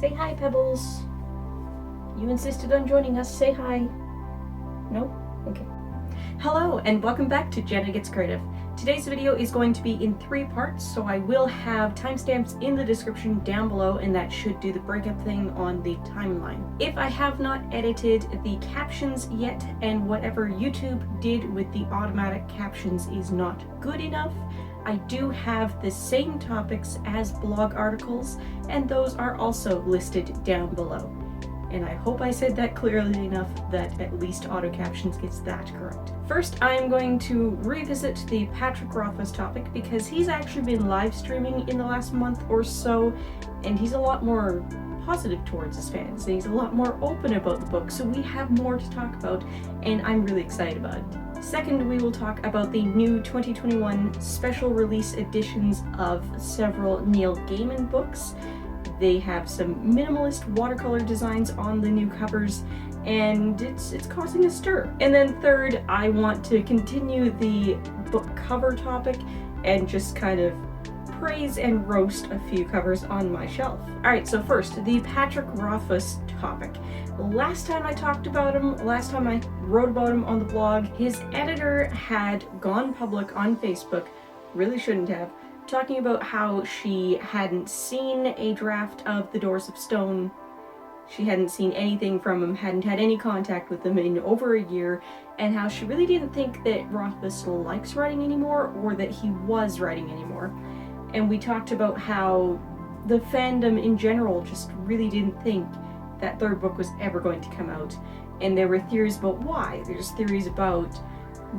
Say hi, Pebbles. You insisted on joining us. Say hi. No? Okay. Hello, and welcome back to Jenna Gets Creative. Today's video is going to be in 3 parts, so I will have timestamps in the description down below, and that should do the breakup thing on the timeline. If I have not edited the captions yet, and whatever YouTube did with the automatic captions is not good enough, I do have the same topics as blog articles, and those are also listed down below. And I hope I said that clearly enough that at least auto captions gets that correct. First, I am going to revisit the Patrick Rothfuss topic because he's actually been live streaming in the last month or so, and he's a lot more positive towards his fans, and he's a lot more open about the book, so we have more to talk about, and I'm really excited about it. Second, we will talk about the new 2021 special release editions of several Neil Gaiman books. They have some minimalist watercolor designs on the new covers, and it's causing a stir. And then third, I want to continue the book cover topic and just kind of praise and roast a few covers on my shelf. Alright, so first, the Patrick Rothfuss topic. Last time I talked about him, last time I wrote about him on the blog, his editor had gone public on Facebook, really shouldn't have, talking about how she hadn't seen a draft of The Doors of Stone. She hadn't seen anything from him, hadn't had any contact with him in over a year, and how she really didn't think that Rothfuss likes writing anymore or that he was writing anymore. And we talked about how the fandom in general just really didn't think that third book was ever going to come out. And there were theories about why. There's theories about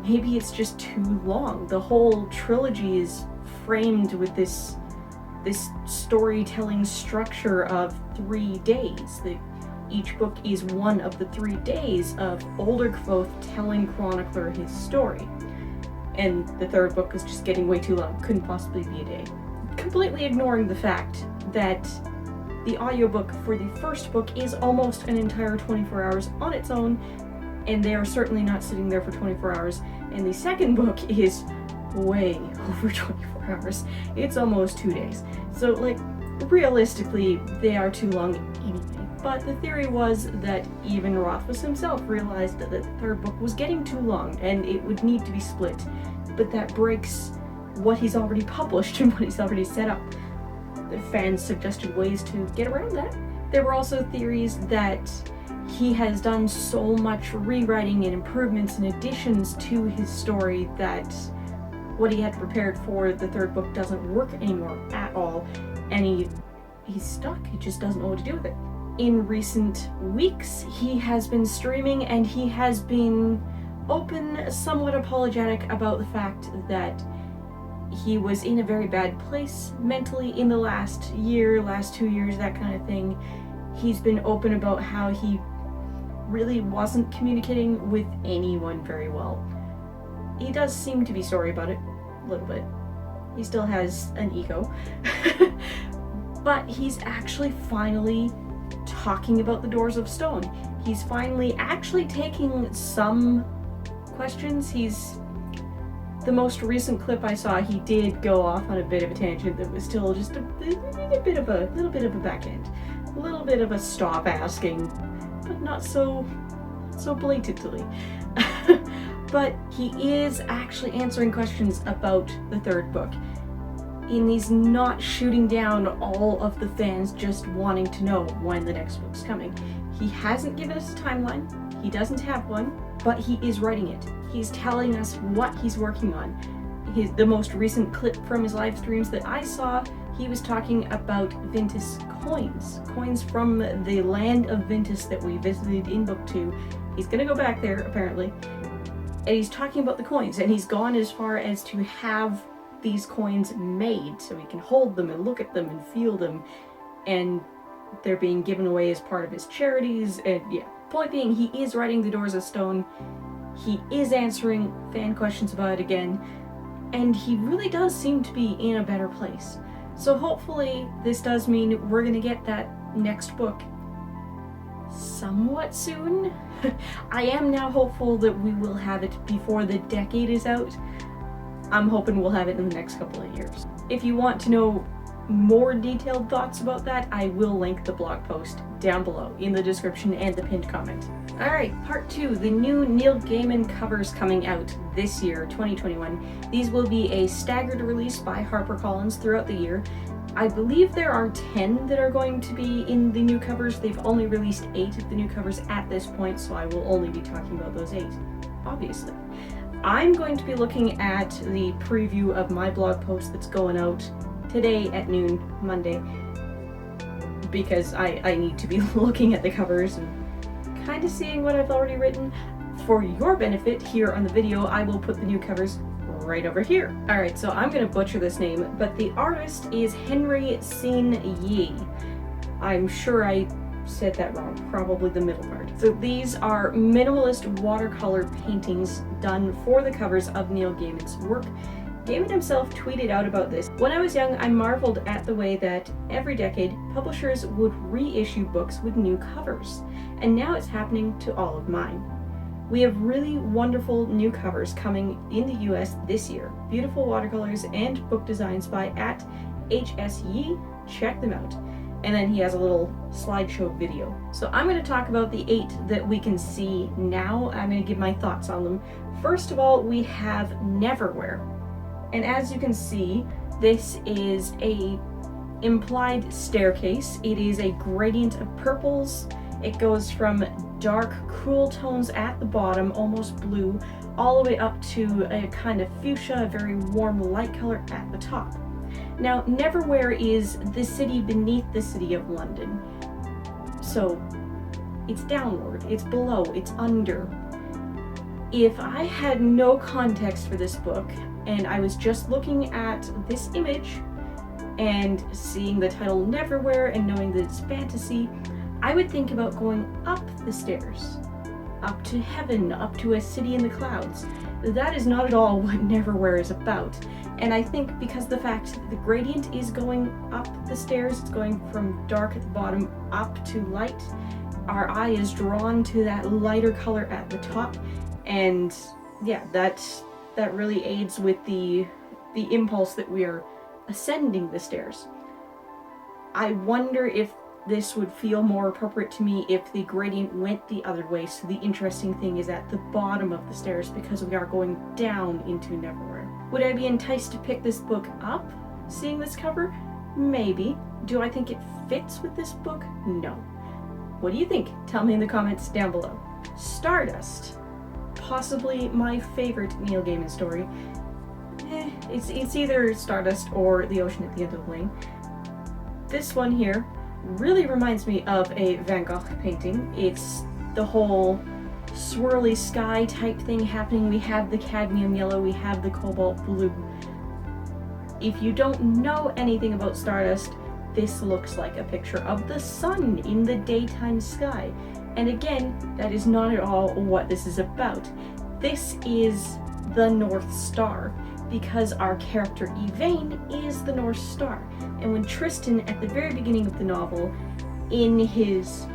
maybe it's just too long. The whole trilogy is framed with this storytelling structure of 3 days. Each book is one of the 3 days of older Kvothe telling Chronicler his story. And the third book is just getting way too long, couldn't possibly be a day. Completely ignoring the fact that the audiobook for the first book is almost an entire 24 hours on its own, and they are certainly not sitting there for 24 hours, and the second book is way over 24 hours. It's almost 2 days. So, like, realistically, they are too long anyway. But the theory was that even Rothfuss himself realized that the third book was getting too long and it would need to be split. But that breaks what he's already published and what he's already set up. The fans suggested ways to get around that. There were also theories that he has done so much rewriting and improvements and additions to his story that what he had prepared for the third book doesn't work anymore at all, and he's stuck. He just doesn't know what to do with it. In recent weeks, he has been streaming and he has been open, somewhat apologetic about the fact that he was in a very bad place mentally in the last year, last 2 years, that kind of thing. He's been open about how he really wasn't communicating with anyone very well. He does seem to be sorry about it, a little bit. He still has an ego. But he's actually finally talking about The Doors of Stone. He's finally actually taking some questions. The most recent clip I saw, he did go off on a bit of a tangent that was still just a little bit of a back end. A little bit of a stop asking, but not so blatantly. But he is actually answering questions about the third book. And he's not shooting down all of the fans just wanting to know when the next book's coming. He hasn't given us a timeline, he doesn't have one, but he is writing it. He's telling us what he's working on. The most recent clip from his live streams that I saw, he was talking about Ventus coins from the land of Ventus that we visited in book 2. He's gonna go back there, apparently. And he's talking about the coins, and he's gone as far as to have these coins made so he can hold them and look at them and feel them, and they're being given away as part of his charities. And yeah, point being, he is writing The Doors of Stone, he is answering fan questions about it again, and he really does seem to be in a better place. So hopefully this does mean we're gonna get that next book somewhat soon. I am now hopeful that we will have it before the decade is out. I'm hoping we'll have it in the next couple of years. If you want to know more detailed thoughts about that, I will link the blog post down below in the description and the pinned comment. Alright, part 2, the new Neil Gaiman covers coming out this year, 2021. These will be a staggered release by HarperCollins throughout the year. I believe there are 10 that are going to be in the new covers. They've only released 8 of the new covers at this point, so I will only be talking about those 8, obviously. I'm going to be looking at the preview of my blog post that's going out today at noon, Monday, because I need to be looking at the covers and kind of seeing what I've already written. For your benefit, here on the video, I will put the new covers right over here. Alright, so I'm gonna butcher this name, but the artist is Henry Sene Yee. I'm sure I said that wrong, probably the middle part. So these are minimalist watercolor paintings done for the covers of Neil Gaiman's work. Gaiman himself tweeted out about this. When I was young, I marveled at the way that every decade, publishers would reissue books with new covers, and now it's happening to all of mine. We have really wonderful new covers coming in the US this year. Beautiful watercolors and book designs by @HSYee. Check them out. And then he has a little slideshow video. So I'm going to talk about the 8 that we can see now. I'm going to give my thoughts on them. First of all, we have Neverwhere. And as you can see, this is a implied staircase. It is a gradient of purples. It goes from dark, cool tones at the bottom, almost blue, all the way up to a kind of fuchsia, a very warm light color at the top. Now, Neverwhere is the city beneath the city of London. So, it's downward, it's below, it's under. If I had no context for this book, and I was just looking at this image, and seeing the title Neverwhere and knowing that it's fantasy, I would think about going up the stairs, up to heaven, up to a city in the clouds. That is not at all what Neverwhere is about. And I think because the fact that the gradient is going up the stairs, it's going from dark at the bottom up to light, our eye is drawn to that lighter color at the top. And yeah, that really aids with the impulse that we are ascending the stairs. I wonder if this would feel more appropriate to me if the gradient went the other way, so the interesting thing is at the bottom of the stairs because we are going down into Neverwhere. Would I be enticed to pick this book up, seeing this cover? Maybe. Do I think it fits with this book? No. What do you think? Tell me in the comments down below. Stardust. Possibly my favorite Neil Gaiman story. It's either Stardust or The Ocean at the End of the Lane. This one here really reminds me of a Van Gogh painting. It's the whole swirly sky type thing happening. We have the cadmium yellow, we have the cobalt blue. If you don't know anything about Stardust, this looks like a picture of the sun in the daytime sky. And again, that is not at all what this is about. This is the North Star, because our character Yvain is the North Star. And when Tristan, at the very beginning of the novel, in his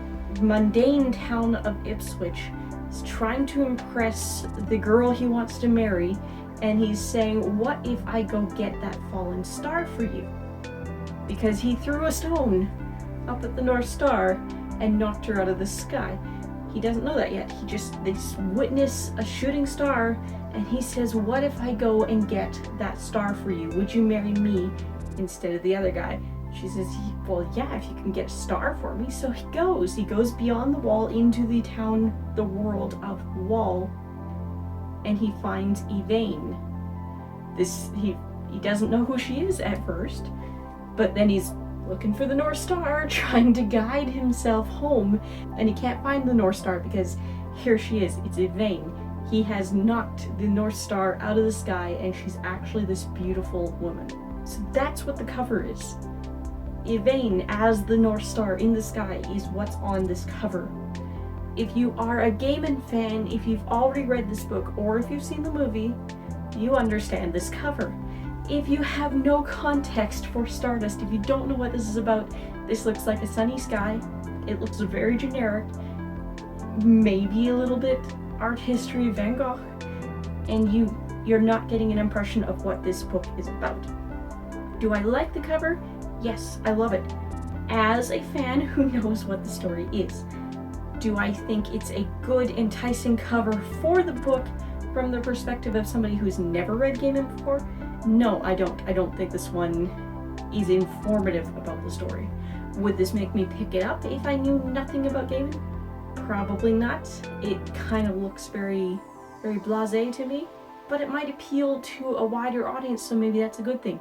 mundane town of Ipswich, is trying to impress the girl he wants to marry, and he's saying, what if I go get that fallen star for you? Because he threw a stone up at the North Star and knocked her out of the sky. He doesn't know that yet. They witness a shooting star, and he says, what if I go and get that star for you? Would you marry me instead of the other guy? She says, well, yeah, if you can get a star for me. So he goes beyond the wall into the town, the world of Wall, and he finds Yvain. He doesn't know who she is at first, but then he's looking for the North Star, trying to guide himself home, and he can't find the North Star because here she is, it's Yvain. He has knocked the North Star out of the sky, and she's actually this beautiful woman. So that's what the cover is. Yvain as the North Star in the sky is what's on this cover. If you are a Gaiman fan, if you've already read this book, or if you've seen the movie, you understand this cover. If you have no context for Stardust, if you don't know what this is about, this looks like a sunny sky. It looks very generic, maybe a little bit art history Van Gogh, and you're not getting an impression of what this book is about. Do I like the cover? Yes, I love it. As a fan who knows what the story is. Do I think it's a good, enticing cover for the book from the perspective of somebody who's never read Gaiman before? No, I don't. I don't think this one is informative about the story. Would this make me pick it up if I knew nothing about Gaiman? Probably not. It kind of looks very, very blasé to me, but it might appeal to a wider audience, so maybe that's a good thing.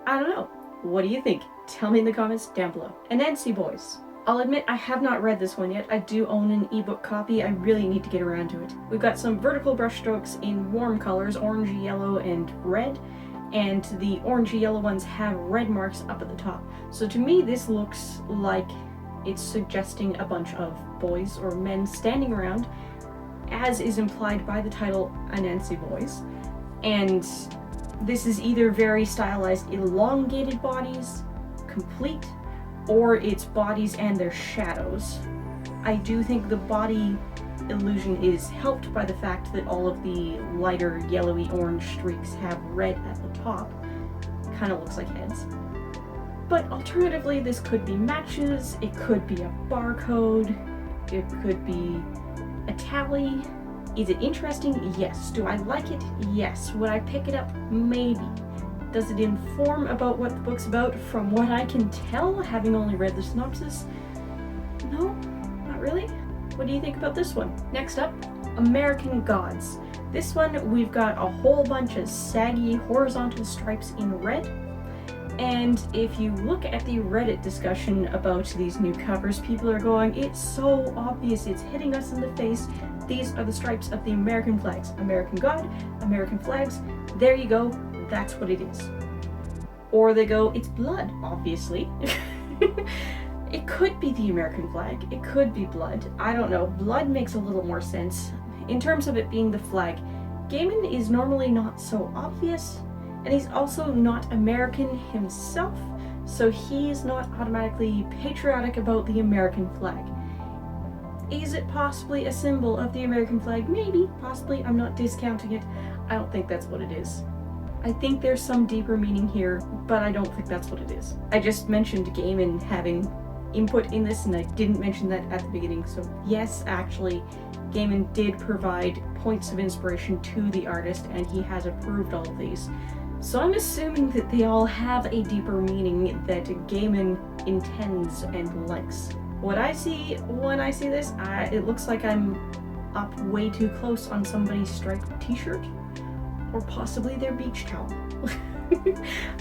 I don't know. What do you think? Tell me in the comments down below. Anansi Boys. I'll admit I have not read this one yet. I do own an ebook copy. I really need to get around to it. We've got some vertical brushstrokes in warm colors, orangey yellow and red, and the orangey yellow ones have red marks up at the top. So to me this looks like it's suggesting a bunch of boys or men standing around, as is implied by the title Anansi Boys. And this is either very stylized elongated bodies, complete, or it's bodies and their shadows. I do think the body illusion is helped by the fact that all of the lighter yellowy orange streaks have red at the top. Kind of looks like heads. But alternatively, this could be matches, it could be a barcode, it could be a tally. Is it interesting? Yes. Do I like it? Yes. Would I pick it up? Maybe. Does it inform about what the book's about from what I can tell, having only read the synopsis? No, not really. What do you think about this one? Next up, American Gods. This one, we've got a whole bunch of saggy horizontal stripes in red. And if you look at the Reddit discussion about these new covers, people are going, it's so obvious, it's hitting us in the face. These are the stripes of the American flags. American God, American flags. There you go. That's what it is. Or they go, it's blood, obviously. It could be the American flag. It could be blood. I don't know. Blood makes a little more sense. In terms of it being the flag, Gaiman is normally not so obvious, and he's also not American himself, so he's not automatically patriotic about the American flag. Is it possibly a symbol of the American flag? Maybe, possibly. I'm not discounting it. I don't think that's what it is. I think there's some deeper meaning here, but I don't think that's what it is. I just mentioned Gaiman having input in this, and I didn't mention that at the beginning, so yes, actually, Gaiman did provide points of inspiration to the artist, and he has approved all of these. So I'm assuming that they all have a deeper meaning that Gaiman intends and likes. What I see when I see this, it looks like I'm up way too close on somebody's striped t-shirt, or possibly their beach towel.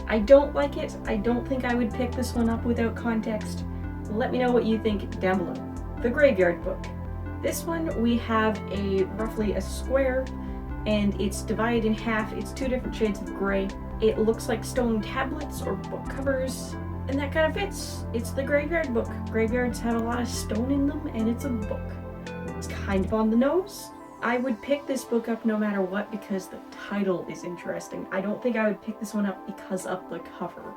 I don't like it. I don't think I would pick this one up without context. Let me know what you think down below. The Graveyard Book. This one, we have roughly a square, and it's divided in half. It's two different shades of gray. It looks like stone tablets or book covers, and that kind of fits. It's the Graveyard Book. Graveyards have a lot of stone in them, and it's a book. It's kind of on the nose. I would pick this book up no matter what because the title is interesting. I don't think I would pick this one up because of the cover.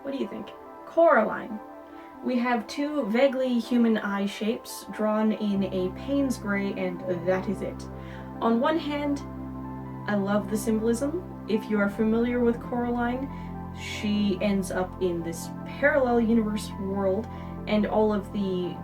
What do you think? Coraline. We have two vaguely human eye shapes drawn in a Payne's gray, and that is it. On one hand, I love the symbolism. If you are familiar with Coraline, she ends up in this parallel universe world, and all of the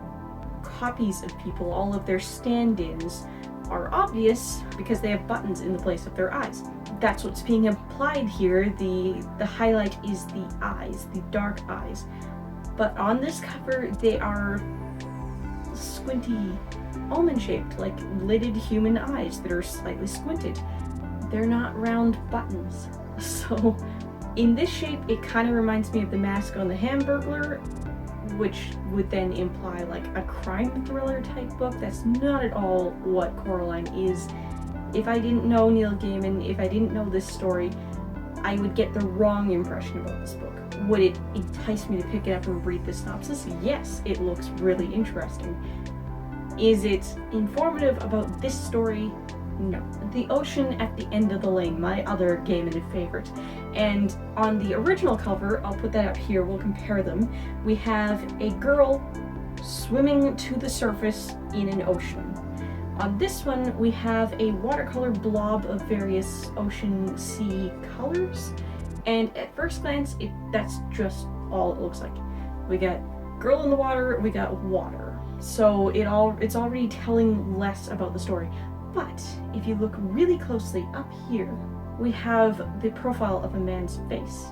copies of people, all of their stand-ins, are obvious because they have buttons in the place of their eyes. That's what's being implied here. The highlight is the eyes, the dark eyes. But on this cover, they are squinty, almond-shaped, like lidded human eyes that are slightly squinted. They're not round buttons. So in this shape, it kind of reminds me of the mask on the Hamburglar, which would then imply like a crime thriller type book. That's not at all what Coraline is. If I didn't know Neil Gaiman, if I didn't know this story, I would get the wrong impression about this book. Would it entice me to pick it up and read the synopsis? Yes, it looks really interesting. Is it informative about this story? No. The Ocean at the End of the Lane, my other Gaiman favorite. And on the original cover, I'll put that up here, we'll compare them, we have a girl swimming to the surface in an ocean. On this one, we have a watercolor blob of various ocean sea colors, and at first glance, that's just all it looks like. We got girl in the water, we got water. So it's already telling less about the story. But if you look really closely up here, we have the profile of a man's face,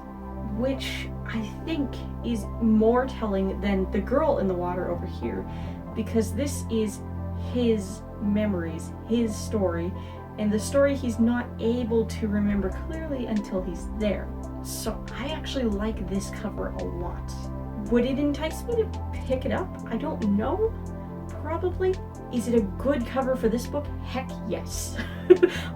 which I think is more telling than the girl in the water over here, because this is his memories, his story, and the story he's not able to remember clearly until he's there. So I actually like this cover a lot. Would it entice me to pick it up? I don't know. Probably. Is it a good cover for this book? Heck yes.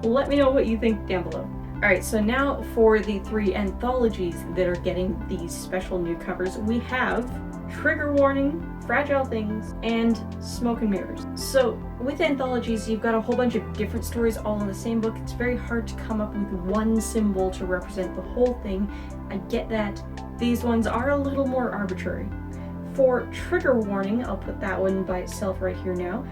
Let me know what you think down below. Alright, so now for the 3 anthologies that are getting these special new covers, we have Trigger Warning, Fragile Things, and Smoke and Mirrors. So with anthologies, you've got a whole bunch of different stories all in the same book. It's very hard to come up with one symbol to represent the whole thing. I get that. These ones are a little more arbitrary. For Trigger Warning, I'll put that one by itself right here now.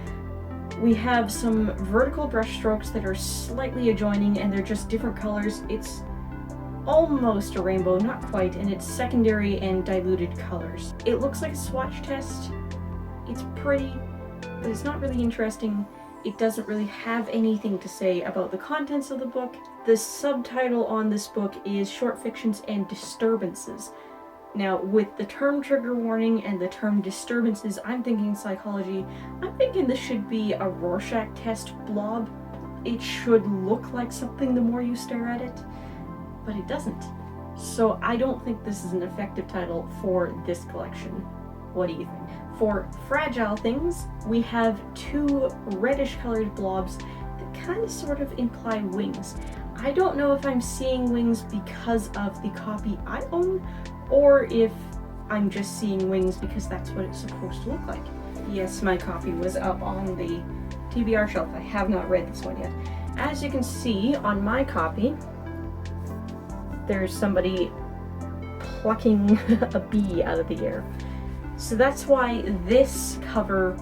We have some vertical brush strokes that are slightly adjoining and they're just different colors. It's almost a rainbow, not quite, and it's secondary and diluted colors. It looks like a swatch test. It's pretty, but it's not really interesting. It doesn't really have anything to say about the contents of the book. The subtitle on this book is Short Fictions and Disturbances. Now, with the term trigger warning and the term disturbances, I'm thinking psychology. I'm thinking this should be a Rorschach test blob. It should look like something the more you stare at it, but it doesn't. So I don't think this is an effective title for this collection. What do you think? For Fragile Things, we have 2 reddish colored blobs that kind of sort of imply wings. I don't know if I'm seeing wings because of the copy I own, or if I'm just seeing wings because that's what it's supposed to look like. Yes, my copy was up on the TBR shelf. I have not read this one yet. As you can see on my copy, there's somebody plucking a bee out of the air. So that's why this cover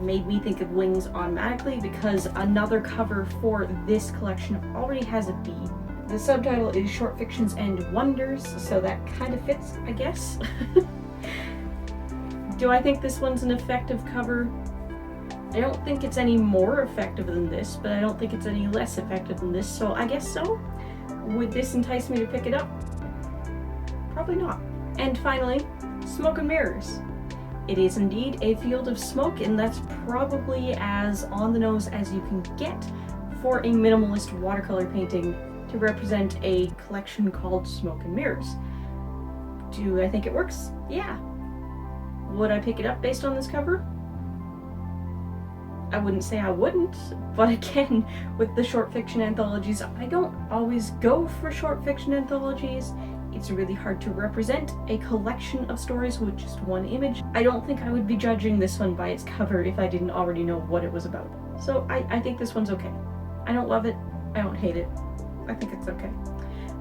made me think of wings automatically, because another cover for this collection already has a bee. The subtitle is Short Fictions and Wonders, so that kind of fits, I guess. Do I think this one's an effective cover? I don't think it's any more effective than this, but I don't think it's any less effective than this, so I guess so. Would this entice me to pick it up? Probably not. And finally, Smoke and Mirrors. It is indeed a field of smoke, and that's probably as on the nose as you can get for a minimalist watercolor painting to represent a collection called Smoke and Mirrors. Do I think it works? Yeah. Would I pick it up based on this cover? I wouldn't say I wouldn't, but again, with the short fiction anthologies, I don't always go for short fiction anthologies. It's really hard to represent a collection of stories with just one image. I don't think I would be judging this one by its cover if I didn't already know what it was about. So I think this one's okay. I don't love it, I don't hate it. I think it's okay.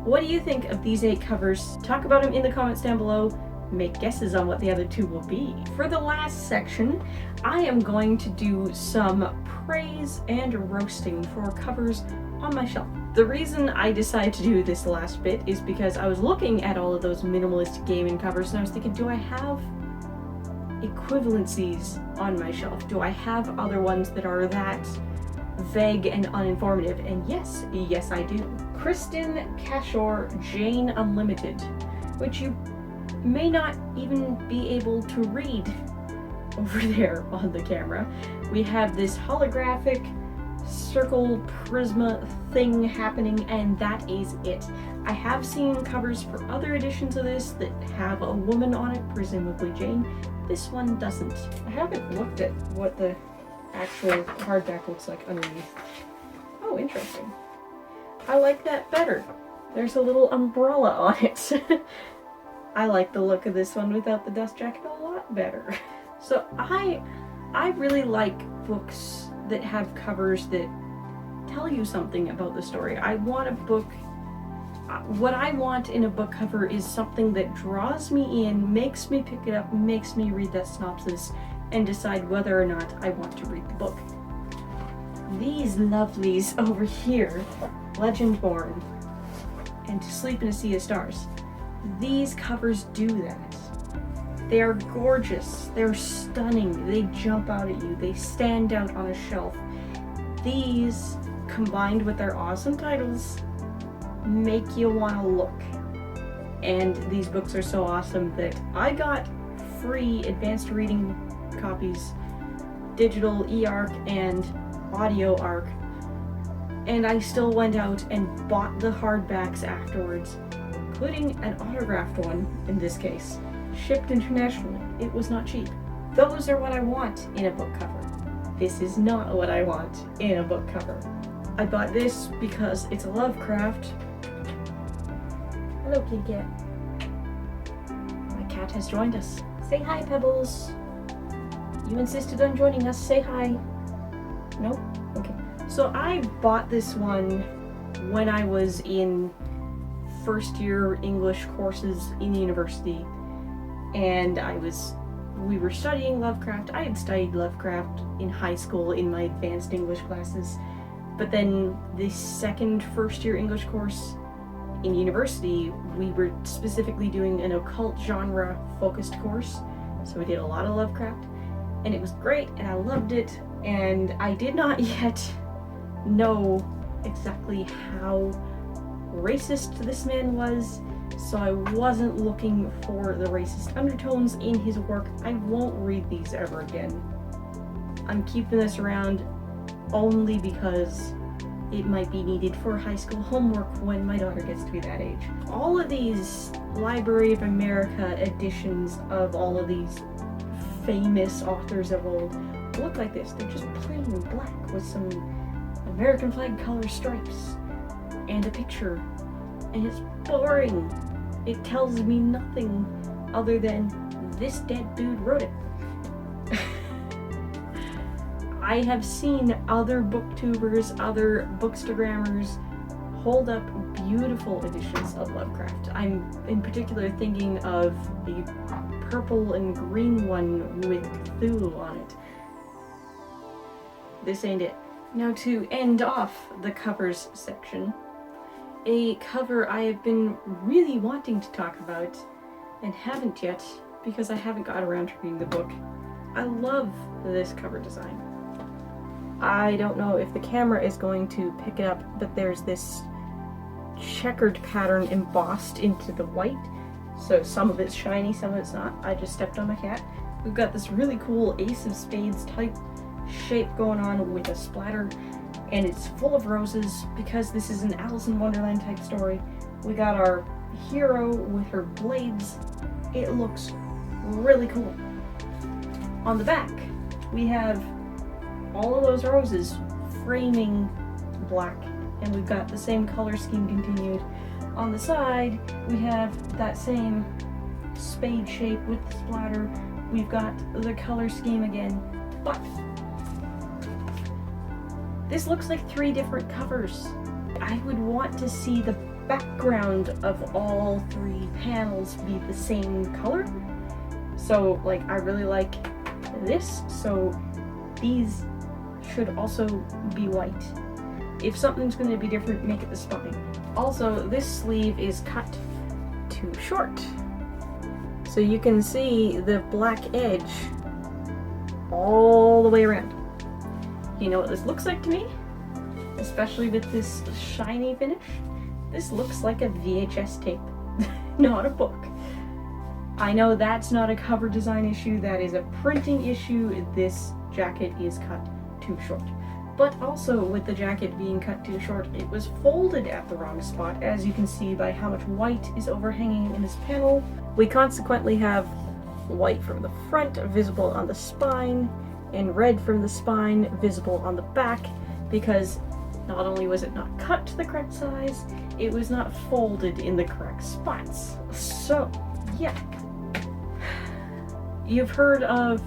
What do you think of these 8 covers? Talk about them in the comments down below. Make guesses on what the other 2 will be. For the last section, I am going to do some praise and roasting for covers on my shelf. The reason I decided to do this last bit is because I was looking at all of those minimalist Gaiman covers and I was thinking, do I have equivalencies on my shelf? Do I have other ones that are that vague and uninformative? And yes, I do. Kristen Cashore Jane Unlimited, which you may not even be able to read over there on the camera. We have this holographic circle prisma thing happening, and that is it. I have seen covers for other editions of this that have a woman on it, presumably Jane. This one doesn't. I haven't looked at what the actual hardback looks like underneath. Oh, interesting. I like that better. There's a little umbrella on it. I like the look of this one without the dust jacket a lot better. So I really like books that have covers that tell you something about the story. I want a book, what I want in a book cover is something that draws me in, makes me pick it up, makes me read that synopsis, and decide whether or not I want to read the book. These lovelies over here, Legend Born and To Sleep in a Sea of Stars. These covers do that. They are gorgeous, they're stunning, they jump out at you, they stand out on a shelf. These, combined with their awesome titles, make you want to look. And these books are so awesome that I got free advanced reading copies, digital e-arc and audio arc, and I still went out and bought the hardbacks afterwards, including an autographed one in this case, shipped internationally. It was not cheap. Those are what I want in a book cover. This is not what I want in a book cover. I bought this because it's a Lovecraft. Hello, kitty cat. My cat has joined us. Say hi, Pebbles. You insisted on joining us. Say hi. No? Okay. So I bought this one when I was in first year English courses in university, and we were studying Lovecraft. I had studied Lovecraft in high school in my advanced English classes, but then the second first year English course in university, we were specifically doing an occult genre focused course, so we did a lot of Lovecraft, and it was great, and I loved it, and I did not yet know exactly how racist this man was, so I wasn't looking for the racist undertones in his work. I won't read these ever again. I'm keeping this around only because it might be needed for high school homework when my daughter gets to be that age. All of these Library of America editions of all of these famous authors of old look like this. They're just plain black with some American flag color stripes and a picture, and it's boring. It tells me nothing other than this dead dude wrote it. I have seen other booktubers, other bookstagrammers hold up beautiful editions of Lovecraft. I'm in particular thinking of the purple and green one with Cthulhu on it. This ain't it. Now, to end off the covers section, a cover I have been really wanting to talk about and haven't yet because I haven't got around to reading the book. I love this cover design. I don't know if the camera is going to pick it up, but there's this checkered pattern embossed into the white. So some of it's shiny, some of it's not. I just stepped on my cat. We've got this really cool Ace of Spades type shape going on with a splatter, and it's full of roses because this is an Alice in Wonderland type story. We got our hero with her blades. It looks really cool. On the back, we have all of those roses framing black, and we've got the same color scheme continued. On the side, we have that same spade shape with the splatter. We've got the color scheme again, but this looks like 3 different covers. I would want to see the background of all 3 panels be the same color. So, like, I really like this, so these should also be white. If something's going to be different, make it the spine. Also, this sleeve is cut too short, so you can see the black edge all the way around. You know what this looks like to me? Especially with this shiny finish? This looks like a VHS tape, not a book. I know that's not a cover design issue, that is a printing issue. This jacket is cut too short. But also, with the jacket being cut too short, it was folded at the wrong spot, as you can see by how much white is overhanging in this panel. We consequently have white from the front visible on the spine, and red from the spine visible on the back, because not only was it not cut to the correct size, it was not folded in the correct spots. So, yeah. You've heard of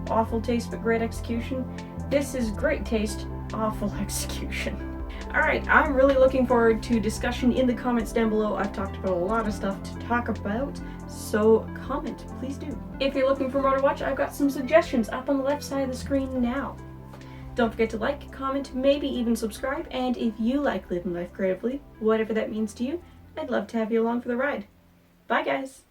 awful taste but great execution? This is great taste, awful execution. Alright, I'm really looking forward to discussion in the comments down below. I've talked about a lot of stuff to talk about, so comment, please do. If you're looking for more to watch, I've got some suggestions up on the left side of the screen now. Don't forget to like, comment, maybe even subscribe, and if you like living life creatively, whatever that means to you, I'd love to have you along for the ride. Bye, guys!